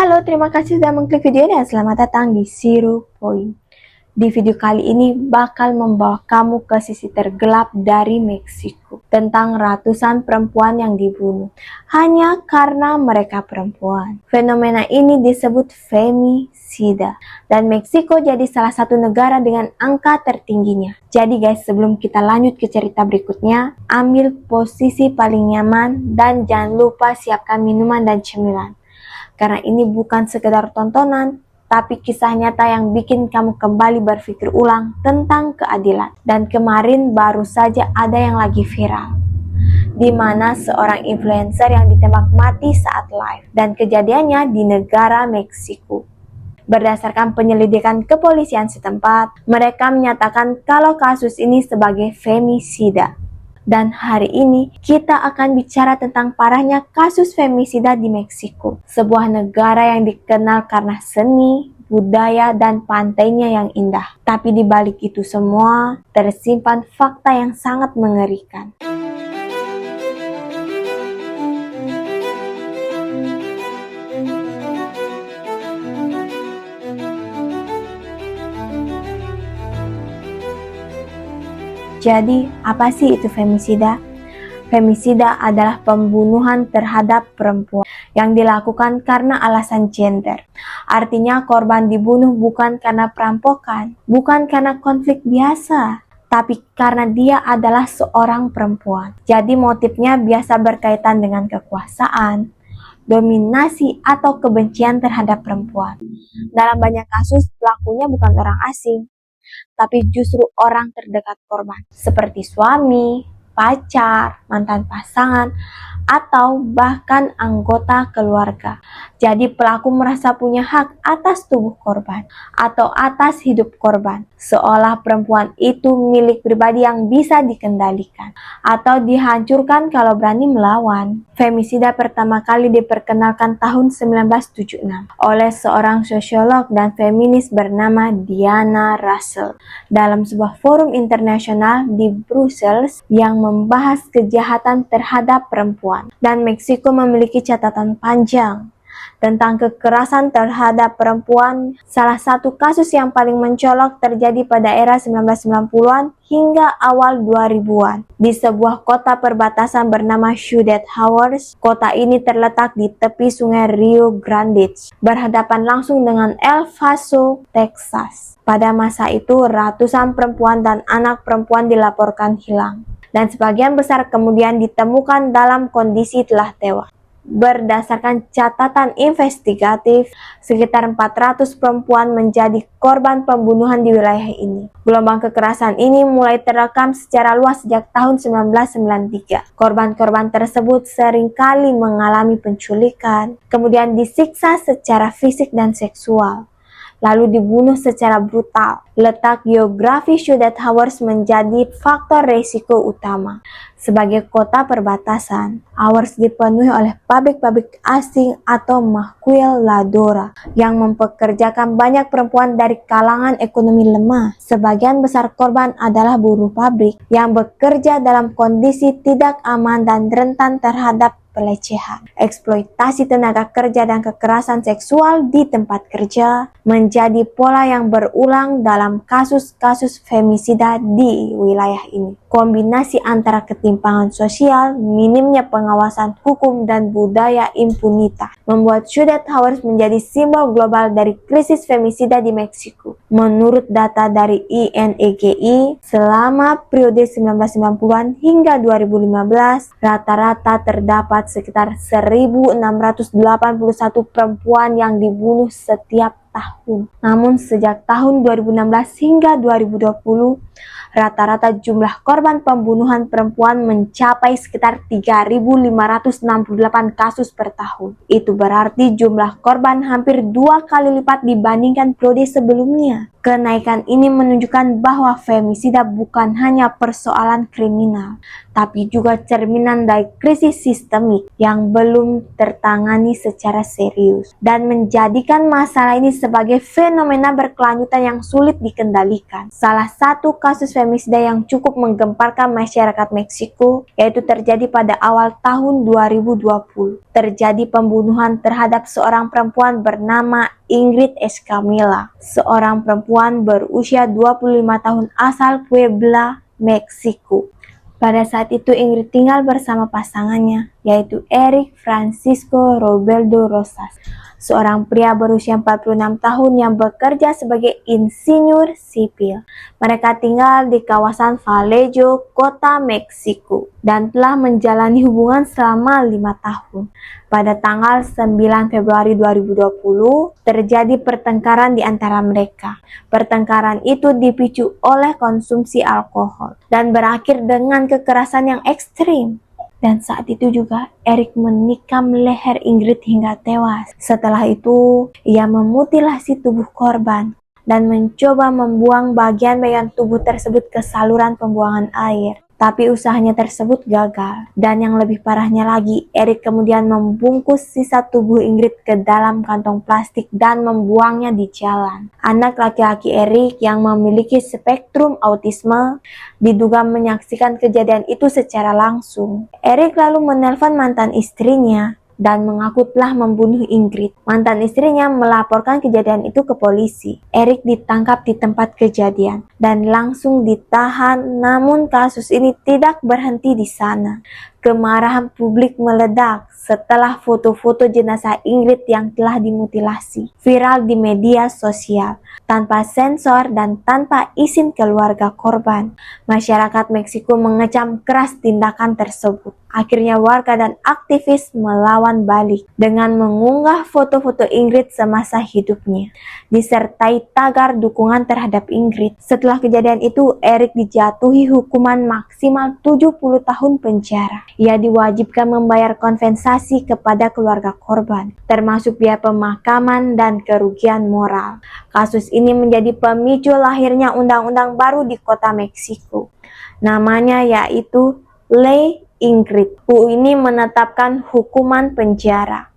Halo, terima kasih sudah mengklik video dan selamat datang di Zero Point. Di video kali ini bakal membawa kamu ke sisi tergelap dari Meksiko tentang ratusan perempuan yang dibunuh hanya karena mereka perempuan. Fenomena ini disebut femisida dan Meksiko jadi salah satu negara dengan angka tertingginya. Jadi guys, sebelum kita lanjut ke cerita berikutnya, ambil posisi paling nyaman dan jangan lupa siapkan minuman dan cemilan. Karena ini bukan sekedar tontonan, tapi kisah nyata yang bikin kamu kembali berpikir ulang tentang keadilan. Dan kemarin baru saja ada yang lagi viral, di mana seorang influencer yang ditembak mati saat live, dan kejadiannya di negara Meksiko. Berdasarkan penyelidikan kepolisian setempat, mereka menyatakan kalau kasus ini sebagai femisida. Dan hari ini kita akan bicara tentang parahnya kasus femisida di Meksiko, sebuah negara yang dikenal karena seni, budaya, dan pantainya yang indah. Tapi di balik itu semua tersimpan fakta yang sangat mengerikan. Jadi, apa sih itu femisida? Femisida adalah pembunuhan terhadap perempuan yang dilakukan karena alasan gender. Artinya korban dibunuh bukan karena perampokan, bukan karena konflik biasa, tapi karena dia adalah seorang perempuan. Jadi motifnya biasa berkaitan dengan kekuasaan, dominasi, atau kebencian terhadap perempuan. Dalam banyak kasus, pelakunya bukan orang asing, tapi justru orang terdekat korban, seperti suami, pacar, mantan pasangan, atau bahkan anggota keluarga. Jadi pelaku merasa punya hak atas tubuh korban atau atas hidup korban, seolah perempuan itu milik pribadi yang bisa dikendalikan atau dihancurkan kalau berani melawan. Femisida pertama kali diperkenalkan tahun 1976 oleh seorang sosiolog dan feminis bernama Diana Russell dalam sebuah forum internasional di Brussels yang membahas kejahatan terhadap perempuan. Dan Meksiko memiliki catatan panjang tentang kekerasan terhadap perempuan. Salah satu kasus yang paling mencolok terjadi pada era 1990-an hingga awal 2000-an di sebuah kota perbatasan bernama Ciudad Juárez. Kota ini terletak di tepi sungai Rio Grande, berhadapan langsung dengan El Paso, Texas. Pada masa itu, ratusan perempuan dan anak perempuan dilaporkan hilang, dan sebagian besar kemudian ditemukan dalam kondisi telah tewas. Berdasarkan catatan investigatif, sekitar 400 perempuan menjadi korban pembunuhan di wilayah ini. Gelombang kekerasan ini mulai terekam secara luas sejak tahun 1993. Korban-korban tersebut seringkali mengalami penculikan, kemudian disiksa secara fisik dan seksual, lalu dibunuh secara brutal. Letak geografi Ciudad Juárez menjadi faktor risiko utama. Sebagai kota perbatasan, Juárez dipenuhi oleh pabrik-pabrik asing atau maquiladora yang mempekerjakan banyak perempuan dari kalangan ekonomi lemah. Sebagian besar korban adalah buruh pabrik yang bekerja dalam kondisi tidak aman dan rentan terhadap pelecehan, eksploitasi tenaga kerja, dan kekerasan seksual di tempat kerja menjadi pola yang berulang dalam kasus-kasus femisida di wilayah ini. Kombinasi antara ketimpangan sosial, minimnya pengawasan hukum, dan budaya impunitas membuat Ciudad Juárez menjadi simbol global dari krisis femisida di Meksiko. Menurut data dari INEGI, selama periode 1990-an hingga 2015, rata-rata terdapat sekitar 1.681 perempuan yang dibunuh setiap tahun. Namun sejak tahun 2016 hingga 2020, rata-rata jumlah korban pembunuhan perempuan mencapai sekitar 3.568 kasus per tahun. Itu berarti jumlah korban hampir 2 kali lipat dibandingkan periode sebelumnya. Kenaikan ini menunjukkan bahwa femisida bukan hanya persoalan kriminal, tapi juga cerminan dari krisis sistemik yang belum tertangani secara serius dan menjadikan masalah ini sebagai fenomena berkelanjutan yang sulit dikendalikan. Salah satu kasus femisida yang cukup menggemparkan masyarakat Meksiko yaitu terjadi pada awal tahun 2020. Terjadi pembunuhan terhadap seorang perempuan bernama Ingrid Escamilla, seorang perempuan berusia 25 tahun asal Puebla, Meksiko. Pada saat itu Ingrid tinggal bersama pasangannya, yaitu Eric Francisco Robledo Rosas, seorang pria berusia 46 tahun yang bekerja sebagai insinyur sipil. Mereka tinggal di kawasan Vallejo, kota Meksiko, dan telah menjalani hubungan selama 5 tahun. Pada tanggal 9 Februari 2020, terjadi pertengkaran di antara mereka. Pertengkaran itu dipicu oleh konsumsi alkohol dan berakhir dengan kekerasan yang ekstrim. Dan saat itu juga Eric menikam leher Ingrid hingga tewas. Setelah itu, ia memutilasi tubuh korban dan mencoba membuang bagian-bagian tubuh tersebut ke saluran pembuangan air. Tapi usahanya tersebut gagal. Dan yang lebih parahnya lagi, Eric kemudian membungkus sisa tubuh Ingrid ke dalam kantong plastik dan membuangnya di jalan. Anak laki-laki Eric yang memiliki spektrum autisme diduga menyaksikan kejadian itu secara langsung. Eric lalu menelpon mantan istrinya dan mengaku telah membunuh Ingrid. Mantan istrinya melaporkan kejadian itu ke polisi. Eric ditangkap di tempat kejadian dan langsung ditahan, namun kasus ini tidak berhenti di sana. Kemarahan publik meledak setelah foto-foto jenazah Ingrid yang telah dimutilasi viral di media sosial tanpa sensor dan tanpa izin keluarga korban. Masyarakat Meksiko mengecam keras tindakan tersebut. Akhirnya warga dan aktivis melawan balik dengan mengunggah foto-foto Ingrid semasa hidupnya, disertai tagar dukungan terhadap Ingrid. Setelah kejadian itu, Eric dijatuhi hukuman maksimal 70 tahun penjara. Ia diwajibkan membayar kompensasi kepada keluarga korban, termasuk biaya pemakaman dan kerugian moral. Kasus ini menjadi pemicu lahirnya undang-undang baru di kota Meksiko. Namanya yaitu Ley Ingrid. UU ini menetapkan hukuman penjara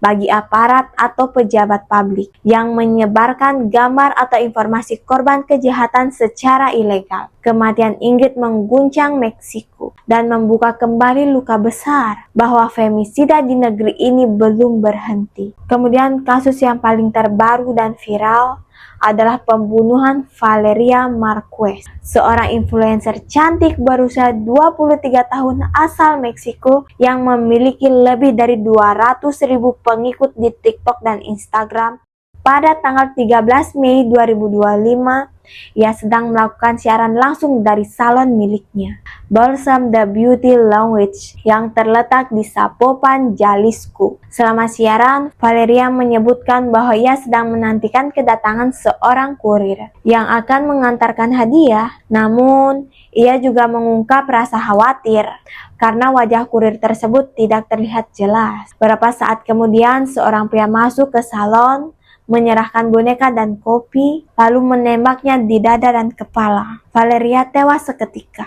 bagi aparat atau pejabat publik yang menyebarkan gambar atau informasi korban kejahatan secara ilegal. Kematian Ingrid mengguncang Meksiko dan membuka kembali luka besar bahwa femisida di negeri ini belum berhenti. Kemudian kasus yang paling terbaru dan viral adalah pembunuhan Valeria Marquez, seorang influencer cantik berusia 23 tahun asal Meksiko yang memiliki lebih dari 200.000 pengikut di TikTok dan Instagram. Pada tanggal 13 Mei 2025, ia sedang melakukan siaran langsung dari salon miliknya, Balsam The Beauty Lounge, yang terletak di Zapopan, Jalisco. Selama siaran, Valeria menyebutkan bahwa ia sedang menantikan kedatangan seorang kurir yang akan mengantarkan hadiah. Namun, ia juga mengungkap rasa khawatir karena wajah kurir tersebut tidak terlihat jelas. Beberapa saat kemudian, seorang pria masuk ke salon, menyerahkan boneka dan kopi, lalu menembaknya di dada dan kepala. Valeria tewas seketika,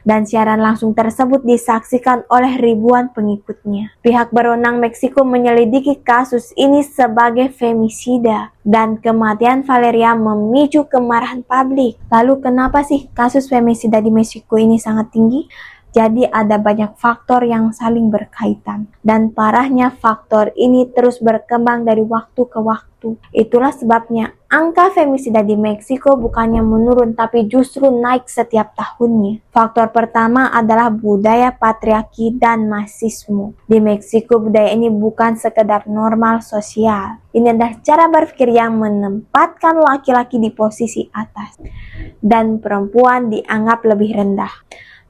dan siaran langsung tersebut disaksikan oleh ribuan pengikutnya. Pihak berwenang Meksiko menyelidiki kasus ini sebagai femisida, dan kematian Valeria memicu kemarahan publik. Lalu kenapa sih kasus femisida di Meksiko ini sangat tinggi? Jadi ada banyak faktor yang saling berkaitan, dan parahnya faktor ini terus berkembang dari waktu ke waktu. Itulah sebabnya angka femisida di Meksiko bukannya menurun tapi justru naik setiap tahunnya. Faktor pertama adalah budaya patriarki dan masisme. Di Meksiko budaya ini bukan sekedar normal sosial. Ini adalah cara berpikir yang menempatkan laki-laki di posisi atas dan perempuan dianggap lebih rendah.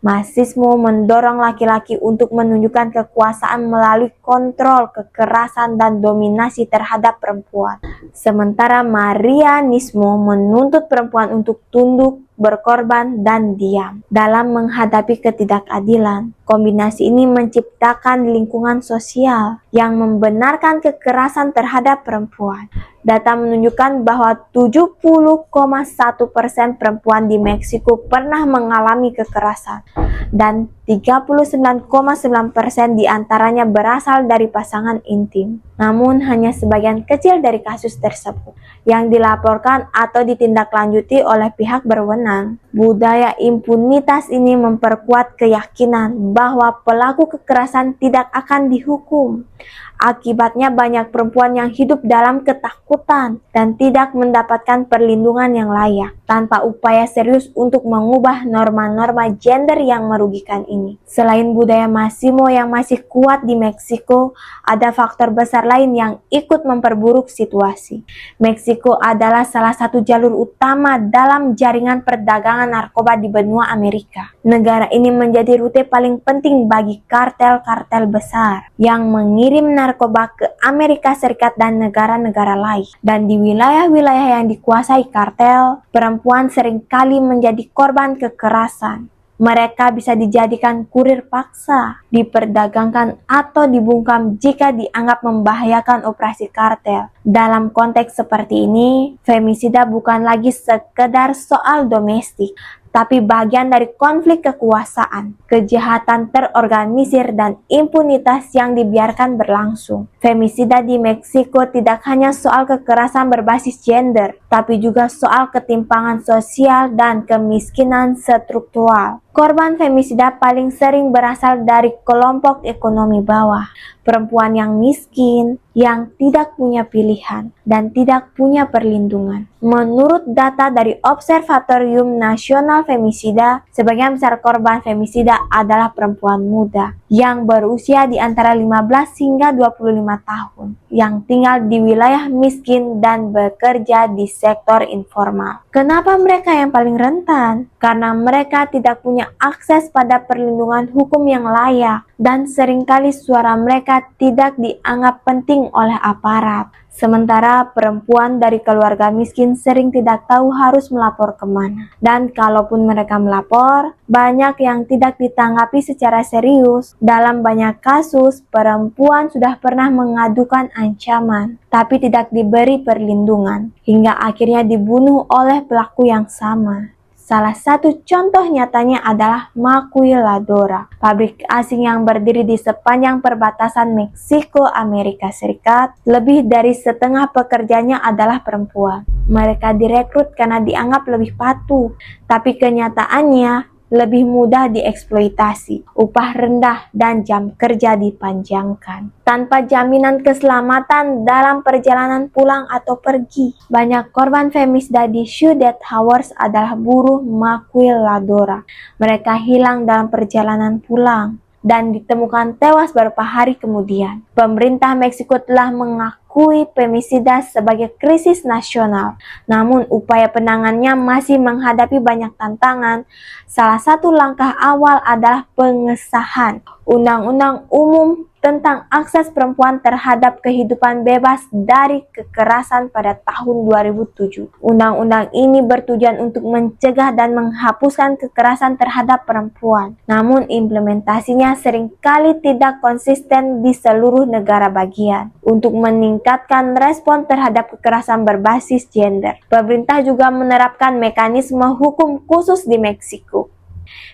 Masisme mendorong laki-laki untuk menunjukkan kekuasaan melalui kontrol, kekerasan, dan dominasi terhadap perempuan. Sementara Marianisme menuntut perempuan untuk tunduk, berkorban, dan diam dalam menghadapi ketidakadilan. Kombinasi ini menciptakan lingkungan sosial yang membenarkan kekerasan terhadap perempuan. Data menunjukkan bahwa 70,1% perempuan di Meksiko pernah mengalami kekerasan dan 39,9% diantaranya berasal dari pasangan intim. Namun hanya sebagian kecil dari kasus tersebut yang dilaporkan atau ditindaklanjuti oleh pihak berwenang. Budaya impunitas ini memperkuat keyakinan bahwa pelaku kekerasan tidak akan dihukum. Akibatnya banyak perempuan yang hidup dalam ketakutan dan tidak mendapatkan perlindungan yang layak tanpa upaya serius untuk mengubah norma-norma gender yang merugikan ini. Selain budaya machismo yang masih kuat di Meksiko, ada faktor besar lain yang ikut memperburuk situasi. Meksiko adalah salah satu jalur utama dalam jaringan perdagangan narkoba di benua Amerika. Negara ini menjadi rute paling penting bagi kartel-kartel besar yang mengirim narkoba ke Amerika Serikat dan negara-negara lain. Dan di wilayah-wilayah yang dikuasai kartel, perempuan seringkali menjadi korban kekerasan. Mereka bisa dijadikan kurir paksa, diperdagangkan atau dibungkam jika dianggap membahayakan operasi kartel. Dalam konteks seperti ini, femisida bukan lagi sekedar soal domestik, tapi bagian dari konflik kekuasaan, kejahatan terorganisir, dan impunitas yang dibiarkan berlangsung. Femisida di Meksiko tidak hanya soal kekerasan berbasis gender, tapi juga soal ketimpangan sosial dan kemiskinan struktural. Korban femisida paling sering berasal dari kelompok ekonomi bawah, perempuan yang miskin, yang tidak punya pilihan, dan tidak punya perlindungan. Menurut data dari Observatorium Nasional Femisida, sebagian besar korban femisida adalah perempuan muda yang berusia di antara 15 hingga 25 tahun, yang tinggal di wilayah miskin dan bekerja di sektor informal. Kenapa mereka yang paling rentan? Karena mereka tidak punya akses pada perlindungan hukum yang layak, dan seringkali suara mereka tidak dianggap penting oleh aparat. Sementara perempuan dari keluarga miskin sering tidak tahu harus melapor kemana. Dan kalaupun mereka melapor, banyak yang tidak ditanggapi secara serius. Dalam banyak kasus, perempuan sudah pernah mengadukan ancaman, tapi tidak diberi perlindungan, hingga akhirnya dibunuh oleh pelaku yang sama. Salah satu contoh nyatanya adalah Maquiladora, pabrik asing yang berdiri di sepanjang perbatasan Meksiko Amerika Serikat. Lebih dari setengah pekerjanya adalah perempuan. Mereka direkrut karena dianggap lebih patuh, tapi kenyataannya lebih mudah dieksploitasi, upah rendah, dan jam kerja dipanjangkan tanpa jaminan keselamatan dalam perjalanan pulang atau pergi. Banyak korban femisida di Ciudad Juárez adalah buruh Maquiladora. Mereka hilang dalam perjalanan pulang dan ditemukan tewas beberapa hari kemudian. Pemerintah Meksiko telah mengakui femisida sebagai krisis nasional, namun upaya penanganannya masih menghadapi banyak tantangan. Salah satu langkah awal adalah pengesahan Undang-Undang Umum tentang akses perempuan terhadap kehidupan bebas dari kekerasan pada tahun 2007. Undang-undang ini bertujuan untuk mencegah dan menghapuskan kekerasan terhadap perempuan. Namun implementasinya seringkali tidak konsisten di seluruh negara bagian. Untuk meningkatkan respon terhadap kekerasan berbasis gender, pemerintah juga menerapkan mekanisme hukum khusus di Meksiko.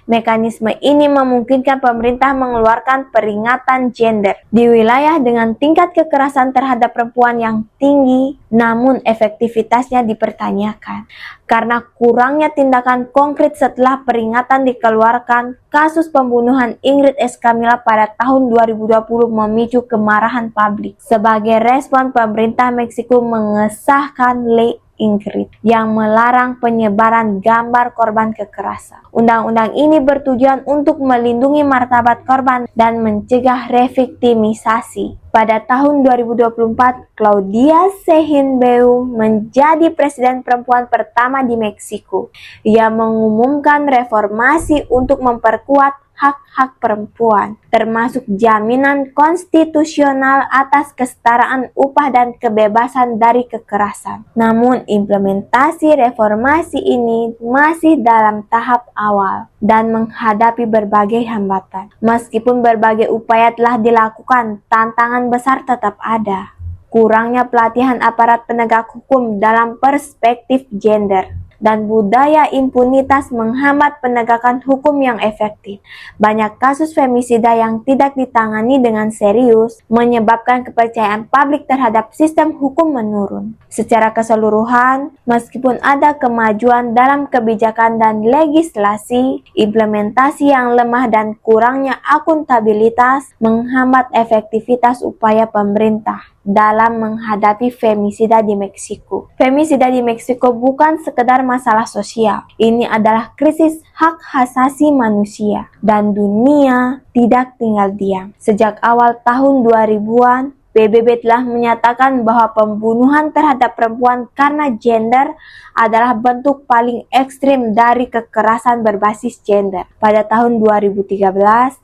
Mekanisme ini memungkinkan pemerintah mengeluarkan peringatan gender di wilayah dengan tingkat kekerasan terhadap perempuan yang tinggi, namun efektivitasnya dipertanyakan karena kurangnya tindakan konkret setelah peringatan dikeluarkan. Kasus pembunuhan Ingrid Escamilla pada tahun 2020 memicu kemarahan publik. Sebagai respon, pemerintah Meksiko mengesahkan Ley Ingrid yang melarang penyebaran gambar korban kekerasan. Undang-undang ini bertujuan untuk melindungi martabat korban dan mencegah reviktimisasi. Pada tahun 2024, Claudia Sheinbaum menjadi presiden perempuan pertama di Meksiko. Ia mengumumkan reformasi untuk memperkuat hak-hak perempuan, termasuk jaminan konstitusional atas kesetaraan upah dan kebebasan dari kekerasan. Namun, implementasi reformasi ini masih dalam tahap awal dan menghadapi berbagai hambatan. Meskipun berbagai upaya telah dilakukan, tantangan besar tetap ada. Kurangnya pelatihan aparat penegak hukum dalam perspektif gender dan budaya impunitas menghambat penegakan hukum yang efektif. Banyak kasus femisida yang tidak ditangani dengan serius menyebabkan kepercayaan publik terhadap sistem hukum menurun. Secara keseluruhan, meskipun ada kemajuan dalam kebijakan dan legislasi, implementasi yang lemah dan kurangnya akuntabilitas menghambat efektivitas upaya pemerintah dalam menghadapi femisida di Meksiko. Femisida di Meksiko bukan sekedar masalah sosial. Ini adalah krisis hak asasi manusia dan dunia tidak tinggal diam. Sejak awal tahun 2000-an, PBB telah menyatakan bahwa pembunuhan terhadap perempuan karena gender adalah bentuk paling ekstrim dari kekerasan berbasis gender. Pada tahun 2013,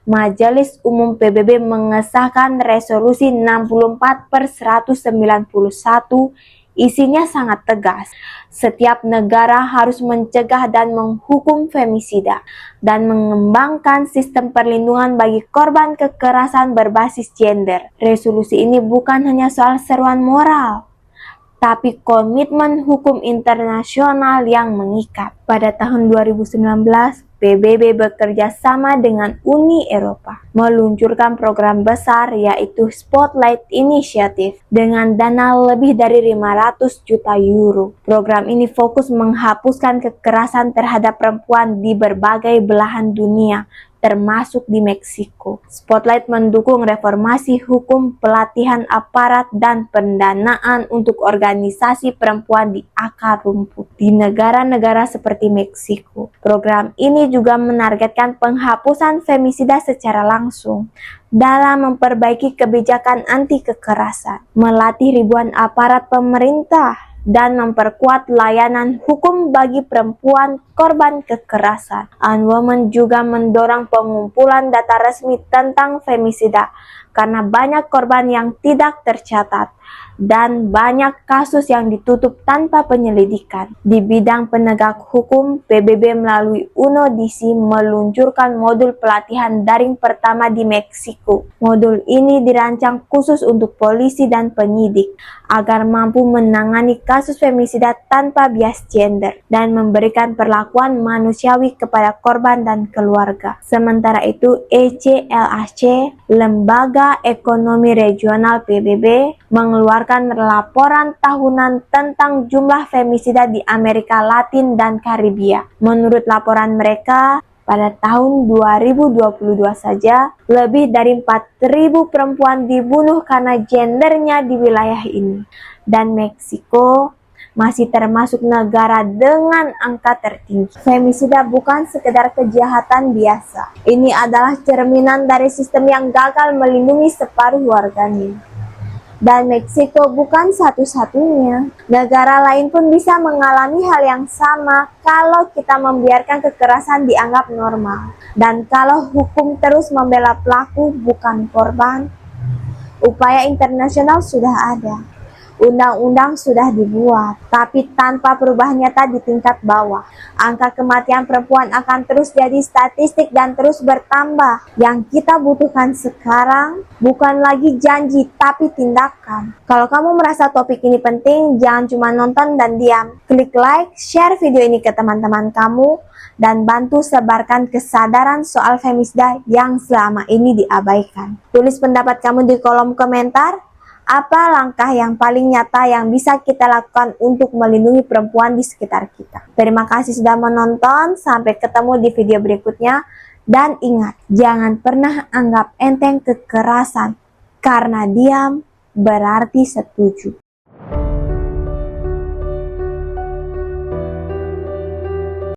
Majelis Umum PBB mengesahkan Resolusi 64/191. Isinya sangat tegas. Setiap negara harus mencegah dan menghukum femisida dan mengembangkan sistem perlindungan bagi korban kekerasan berbasis gender. Resolusi ini bukan hanya soal seruan moral, tapi komitmen hukum internasional yang mengikat. Pada tahun 2019, PBB bekerja sama dengan Uni Eropa meluncurkan program besar yaitu Spotlight Initiative dengan dana lebih dari 500 juta euro. Program ini fokus menghapuskan kekerasan terhadap perempuan di berbagai belahan dunia, termasuk di Meksiko. Spotlight mendukung reformasi hukum, pelatihan aparat, dan pendanaan untuk organisasi perempuan di akar rumput di negara-negara seperti Meksiko. Program ini juga menargetkan penghapusan femisida secara langsung dalam memperbaiki kebijakan anti kekerasan, melatih ribuan aparat pemerintah, dan memperkuat layanan hukum bagi perempuan korban kekerasan. Unwomen juga mendorong pengumpulan data resmi tentang femisida karena banyak korban yang tidak tercatat dan banyak kasus yang ditutup tanpa penyelidikan. Di bidang penegak hukum, PBB melalui UNODC meluncurkan modul pelatihan daring pertama di Meksiko. Modul ini dirancang khusus untuk polisi dan penyidik agar mampu menangani kasus femisida tanpa bias gender dan memberikan perlakuan manusiawi kepada korban dan keluarga. Sementara itu, ECLAC, Lembaga Ekonomi Regional PBB, mengeluarkan laporan tahunan tentang jumlah femisida di Amerika Latin dan Karibia. Menurut laporan mereka, pada tahun 2022 saja, lebih dari 4.000 perempuan dibunuh karena gendernya di wilayah ini. Dan Meksiko masih termasuk negara dengan angka tertinggi. Femisida bukan sekedar kejahatan biasa. Ini adalah cerminan dari sistem yang gagal melindungi separuh warganya. Dan Meksiko bukan satu-satunya. Negara lain pun bisa mengalami hal yang sama kalau kita membiarkan kekerasan dianggap normal. Dan kalau hukum terus membela pelaku bukan korban. Upaya internasional sudah ada. Undang-undang sudah dibuat, tapi tanpa perubahan nyata di tingkat bawah. Angka kematian perempuan akan terus jadi statistik dan terus bertambah. Yang kita butuhkan sekarang bukan lagi janji, tapi tindakan. Kalau kamu merasa topik ini penting, jangan cuma nonton dan diam. Klik like, share video ini ke teman-teman kamu, dan bantu sebarkan kesadaran soal femisida yang selama ini diabaikan. Tulis pendapat kamu di kolom komentar. Apa langkah yang paling nyata yang bisa kita lakukan untuk melindungi perempuan di sekitar kita? Terima kasih sudah menonton, sampai ketemu di video berikutnya. Dan ingat, jangan pernah anggap enteng kekerasan, karena diam berarti setuju.